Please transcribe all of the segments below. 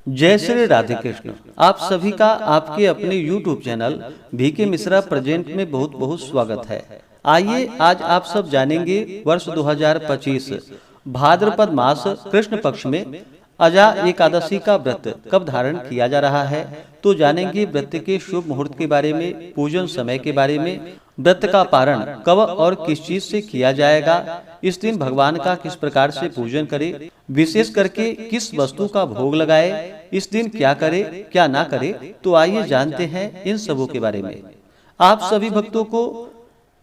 जय श्री राधे कृष्ण। आप सभी का आपके अपने YouTube channel VK Mishra present में बहुत बहुत स्वागत है। आइए आज आप सब जानेंगे वर्ष 2025 भाद्रपद मास कृष्ण पक्ष में अजा एकादशी का व्रत कब धारण किया जा रहा है। तो जानेंगे व्रत के शुभ मुहूर्त के बारे में, पूजन समय के बारे में, व्रत का पारण कब और किस चीज से किया जाएगा, इस दिन भगवान का किस प्रकार से पूजन करे, विशेष करके किस वस्तु का भोग लगाए, इस दिन क्या करे क्या ना करे। तो आइए जानते हैं इन सबों के बारे में। आप सभी भक्तों को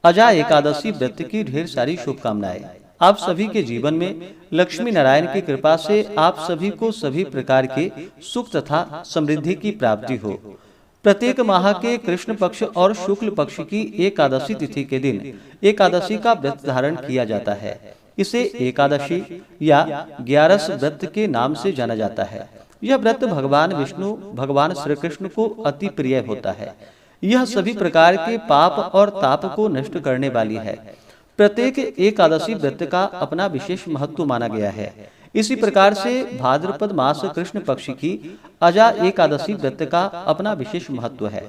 अजा एकादशी व्रत की ढेर सारी शुभकामनाएं। आप सभी के जीवन में लक्ष्मी नारायण की कृपा से आप सभी को सभी प्रकार के सुख तथा समृद्धि की प्राप्ति हो। प्रत्येक माह के कृष्ण पक्ष और शुक्ल पक्ष की एकादशी तिथि के दिन एकादशी का व्रत धारण किया जाता है। इसे एकादशी या 11 व्रत के नाम से जाना जाता है। यह व्रत भगवान विष्णु भगवान श्री कृष्ण को अति प्रिय होता है। यह सभी प्रकार के पाप और ताप को नष्ट करने वाली है। प्रत्येक एकादशी व्रत का अपना विशेष महत्व माना गया है। इसी प्रकार से भाद्रपद मास कृष्ण पक्ष की अजा एकादशी व्रत का अपना विशेष महत्व है।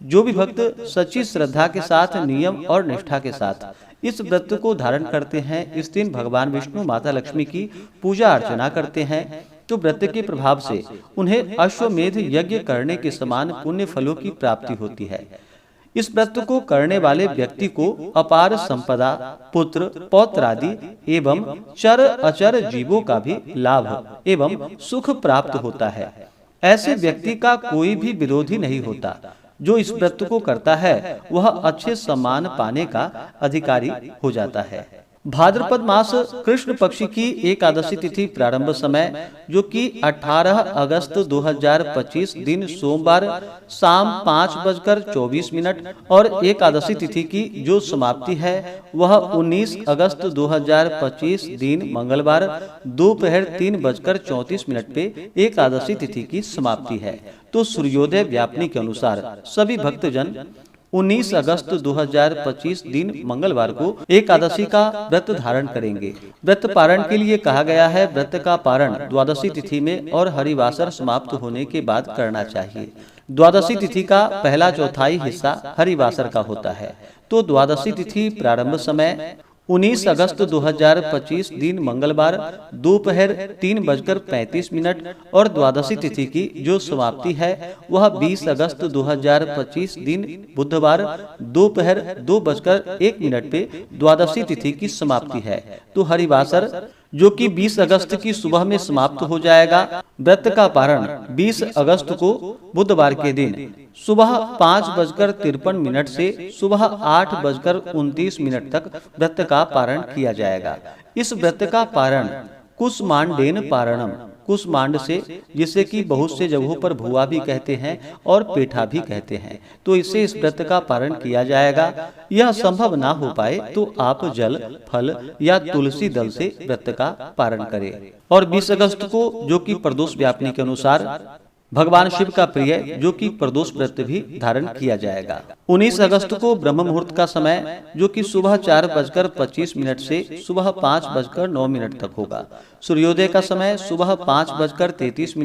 जो भी भक्त सच्ची श्रद्धा के साथ, नियम और निष्ठा के साथ इस व्रत को धारण करते हैं, इस दिन भगवान विष्णु माता लक्ष्मी की पूजा अर्चना करते हैं, तो व्रत के प्रभाव से उन्हें अश्वमेध यज्ञ करने के समान पुण्य फलों की प्राप्ति होती है। इस व्रत को करने वाले व्यक्ति को अपार संपदा, पुत्र, पौत्र आदि एवं चर अचर जीवों का भी लाभ एवं सुख प्राप्त होता है। ऐसे व्यक्ति का कोई भी विरोधी नहीं होता। जो इस व्रत को करता है वह अच्छे सम्मान पाने का अधिकारी हो जाता है। भाद्रपद मास कृष्ण पक्ष की एकादशी तिथि प्रारंभ समय जो कि 18 अगस्त 2025 दिन सोमवार शाम 5:24 और एकादशी तिथि की जो समाप्ति है वह 19 अगस्त 2025 दिन मंगलवार दोपहर 3:34 पे एकादशी तिथि की समाप्ति है। तो सूर्योदय व्यापनी के अनुसार सभी भक्तजन 19 अगस्त 2025 दिन मंगलवार को एकादशी का व्रत धारण करेंगे। व्रत पारण के लिए कहा गया है व्रत का पारण द्वादशी तिथि में और हरिवासर समाप्त होने के बाद करना चाहिए। द्वादशी तिथि का पहला चौथाई हिस्सा हरिवासर का होता है। तो द्वादशी तिथि प्रारंभ समय 19 अगस्त 2025 दिन मंगलवार दोपहर 3:35 और द्वादशी तिथि की जो समाप्ति है वह 20 अगस्त 2025 दिन बुधवार दोपहर 2:01 पे द्वादशी तिथि की समाप्ति है। तो हरिवासर जो कि 20 अगस्त की सुबह में समाप्त हो जाएगा। व्रत का पारण 20 अगस्त को बुधवार के दिन सुबह 5:53 से सुबह 8:29 तक व्रत का पारण किया जाएगा। इस व्रत का पारण कुसमांडेन पारणम, कुसमांड से, जिसे कि बहुत से जगहों पर भुआ भी कहते हैं और पेठा भी कहते हैं, तो इससे इस व्रत का पारण किया जाएगा। यह संभव ना हो पाए तो आप जल, फल या तुलसी दल से व्रत का पारण करें। और 20 अगस्त को जो कि प्रदोष व्यापनी के अनुसार भगवान शिव का प्रिय जो कि प्रदोष व्रत भी धारण किया जाएगा। 19 अगस्त को ब्रह्म मुहूर्त का समय जो कि सुबह 4:25 से सुबह 5:09 तक होगा। सूर्योदय का समय सुबह 5:33,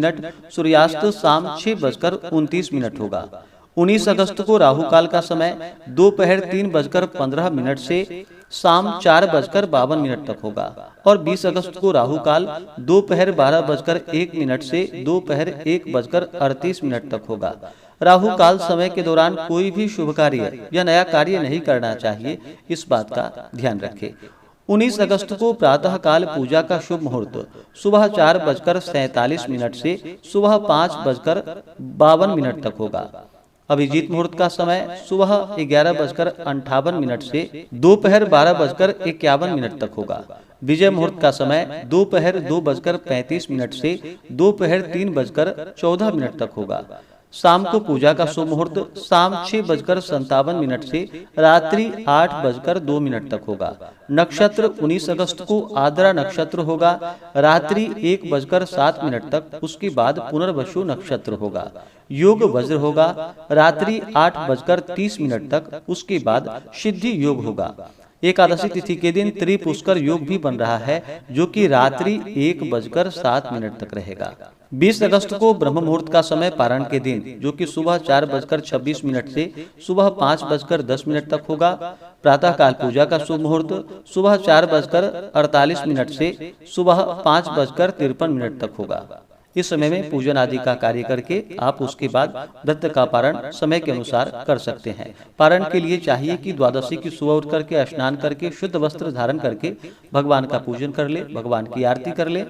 सूर्यास्त शाम 6:29 होगा। 19 अगस्त को राहु काल का समय दोपहर 3:15 से शाम 4:52 तक होगा। और 20 अगस्त को राहु काल दोपहर 12:01 से दोपहर 1:38 तक होगा। राहु काल समय के दौरान कोई भी शुभ कार्य या नया कार्य नहीं करना चाहिए, इस बात का ध्यान रखें। 19 अगस्त को प्रातः काल पूजा का शुभ मुहूर्त सुबह 4:47 से सुबह 5:52 तक होगा। अभिजीत मुहूर्त का समय सुबह 11:58 से दोपहर 12:51 तक होगा। विजय मुहूर्त का समय दोपहर 2:35 से दोपहर 3:14 तक होगा। शाम को पूजा का शुभ मुहूर्त शाम 6:57 से रात्रि 8:02 तक होगा। नक्षत्र 19 अगस्त को आद्रा नक्षत्र होगा रात्रि 1:07 तक, उसके बाद पुनर्वसु नक्षत्र होगा। योग वज्र होगा रात्रि 8:30 तक, उसके बाद सिद्धि योग होगा। एकादशी तिथि के दिन त्रिपुष्कर योग भी बन रहा है, जो कि रात्रि 1:07 तक रहेगा। 20 अगस्त को ब्रह्म मुहूर्त का समय पारण के दिन, जो कि सुबह 4:26 से सुबह 5:10 तक होगा। प्रातः काल पूजा का शुभ मुहूर्त सुबह 4:48 से सुबह 5:53 तक होगा। इस समय में पूजन आदि का कार्य करके आप उसके बाद व्रत का पारण समय के अनुसार कर सकते हैं। पारण के लिए चाहिए कि द्वादशी की सुबह उठ करके स्नान करके शुद्ध वस्त्र धारण करके भगवान का पूजन कर ले, भगवान की आरती कर ले।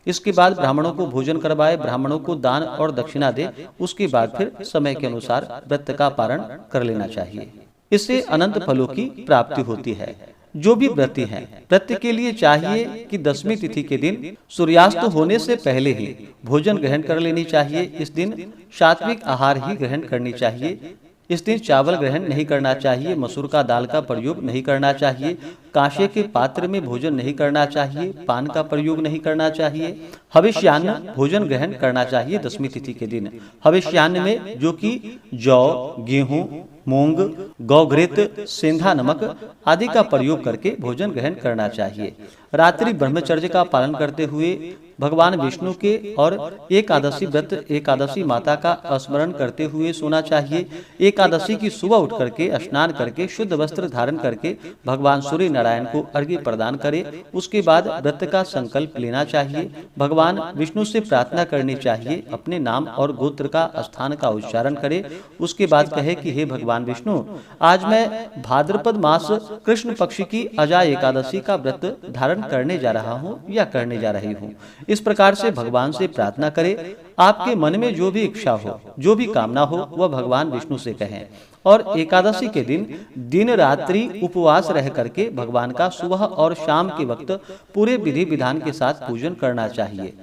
इसके बाद ब्राह्मणों को भोजन करवाए, ब्राह्मणों को दान और दक्षिणा दे। उसके बाद फिर समय के अनुसार व्रत का पारण कर लेना चाहिए। इससे अनंत फलों की प्राप्ति होती है। जो भी व्रती हैं, व्रत के लिए चाहिए कि 10वीं तिथि के दिन सूर्यास्त होने से पहले ही भोजन ग्रहण कर लेनी चाहिए। इस दिन सात्विक आहार ही ग्रहण करनी चाहिए। इस दिन चावल ग्रहण नहीं करना चाहिए, मसूर का दाल का प्रयोग नहीं करना चाहिए, कांसे के पात्र में भोजन नहीं करना चाहिए, पान का प्रयोग नहीं करना चाहिए। हविष्यान्न भोजन ग्रहण करना चाहिए 10वीं तिथि के दिन। हविष्यान्न में जो कि जौ, गेहूं, मूंग, गौघृत, सेंधा नमक आदि का प्रयोग करके भोजन ग्रहण करना चाहिए। रात्रि ब्रह्मचर्य का पालन करते हुए भगवान विष्णु के और एकादशी व्रत एकादशी माता का स्मरण करते हुए सोना चाहिए। एकादशी की सुबह उठ करके स्नान करके शुद्ध वस्त्र धारण करके भगवान सूर्य नारायण को अर्घ्य प्रदान करे। उसके बाद व्रत का संकल्प लेना चाहिए। भगवान विष्णु से प्रार्थना करनी चाहिए, अपने नाम और गोत्र का स्थान का उच्चारण करे। उसके बाद कहे कि हे भगवान विष्णु, आज मैं भाद्रपद मास कृष्ण पक्ष की अजा एकादशी का व्रत धारण करने जा रहा हूँ या करने जा रही हूँ। इस प्रकार से भगवान से प्रार्थना करें। आपके मन में जो भी इच्छा हो, जो भी कामना हो, वह भगवान विष्णु से कहें। और एकादशी के दिन दिन रात्रि उपवास रह करके भगवान का सुबह और शाम के वक्त पूरे विधि विधान के साथ पूजन करना चाहिए।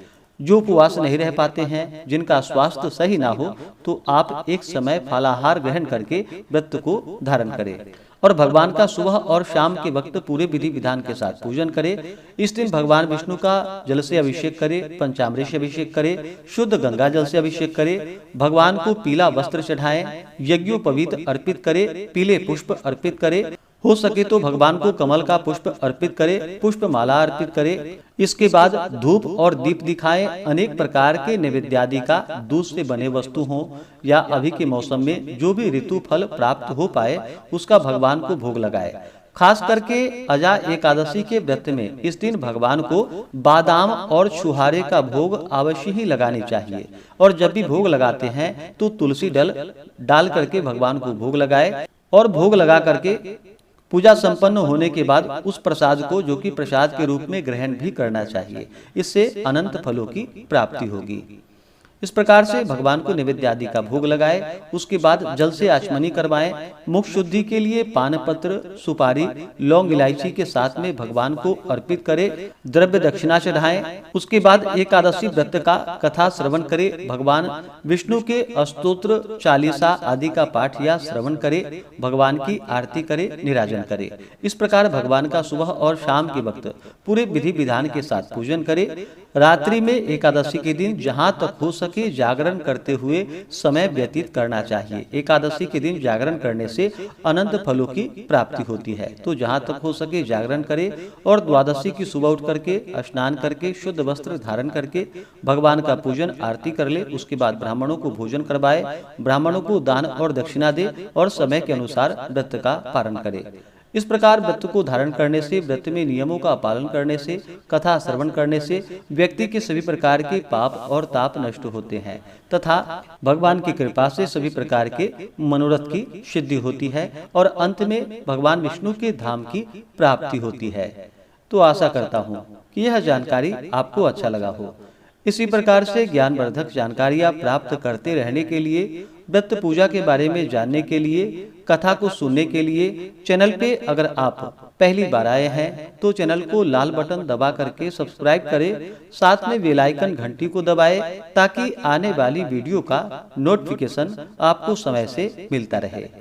जो उपवास नहीं रह पाते हैं, जिनका स्वास्थ्य सही ना हो, तो आप एक समय फलाहार ग्रहण करके व्रत को धारण करें और भगवान का सुबह और शाम के वक्त पूरे विधि विधान के साथ पूजन करें। इस दिन भगवान विष्णु का जल से अभिषेक करें, पंचामृत से अभिषेक करें, शुद्ध गंगा जल से अभिषेक करें, भगवान को पीला वस्त्र चढ़ाएं, यज्ञोपवीत अर्पित करें, पीले पुष्प अर्पित करें। हो सके तो भगवान को कमल का पुष्प अर्पित करें, पुष्प माला अर्पित करें। इसके बाद धूप और दीप दिखाएं। अनेक प्रकार के नैवेद्यादि का दूध से बने वस्तु हो या अभी के मौसम में जो भी ऋतु फल प्राप्त हो पाए, उसका भगवान को भोग लगाए। खास करके अजा एकादशी के व्रत में इस दिन भगवान को बादाम और छुहारे का भोग अवश्य ही लगाने चाहिए। और जब भी भोग लगाते हैं तो तुलसी डाल करके भगवान को भोग लगाए और भोग लगा करके पूजा संपन्न होने के बाद उस प्रसाद को, जो कि प्रसाद के रूप में ग्रहण भी करना चाहिए। इससे अनंत फलों की प्राप्ति होगी। इस प्रकार से भगवान को नैवेद्य आदि का भोग लगाए। उसके बाद जल से आचमनी करवाएं। मुख शुद्धि के लिए पान पत्र, सुपारी, लौंग, इलायची के साथ में भगवान को अर्पित करें। द्रव्य दक्षिणा चढ़ाएं। उसके बाद एकादशी व्रत का कथा श्रवण करें। भगवान विष्णु के स्तोत्र, चालीसा आदि का पाठ या श्रवण करें। भगवान की आरती करें, निराजन करें। इस प्रकार भगवान का सुबह और शाम के वक्त पूरे विधि विधान के साथ पूजन करें। रात्रि में एकादशी के दिन जहां तक हो सके जागरण करते हुए समय व्यतीत करना चाहिए। एकादशी के दिन जागरण करने से अनंत फलों की प्राप्ति होती है। तो जहां तक हो सके जागरण करें और द्वादशी की सुबह उठ करके स्नान करके शुद्ध वस्त्र धारण करके भगवान का पूजन आरती कर ले। उसके बाद ब्राह्मणों को भोजन करवाए, ब्राह्मणों को दान और दक्षिणा दे और समय के अनुसार व्रत का पालन करे। इस प्रकार व्रत को धारण करने से, व्रत में नियमों का पालन करने से, कथा श्रवण करने से व्यक्ति के सभी प्रकार के पाप और ताप नष्ट होते हैं तथा भगवान की कृपा से सभी प्रकार के मनोरथ की सिद्धि होती है और अंत में भगवान विष्णु के धाम की प्राप्ति होती है। तो आशा करता हूँ कि यह जानकारी आपको अच्छा लगा हो। इसी प्रकार से ज्ञानवर्धक जानकारियाँ प्राप्त करते रहने के लिए, व्रत पूजा के बारे में जानने के लिए, कथा को सुनने के लिए चैनल पे अगर आप पहली बार आए हैं तो चैनल को लाल बटन दबा करके सब्सक्राइब करें। साथ में बेल आइकन घंटी को दबाएं ताकि आने वाली वीडियो का नोटिफिकेशन आपको समय से मिलता रहे।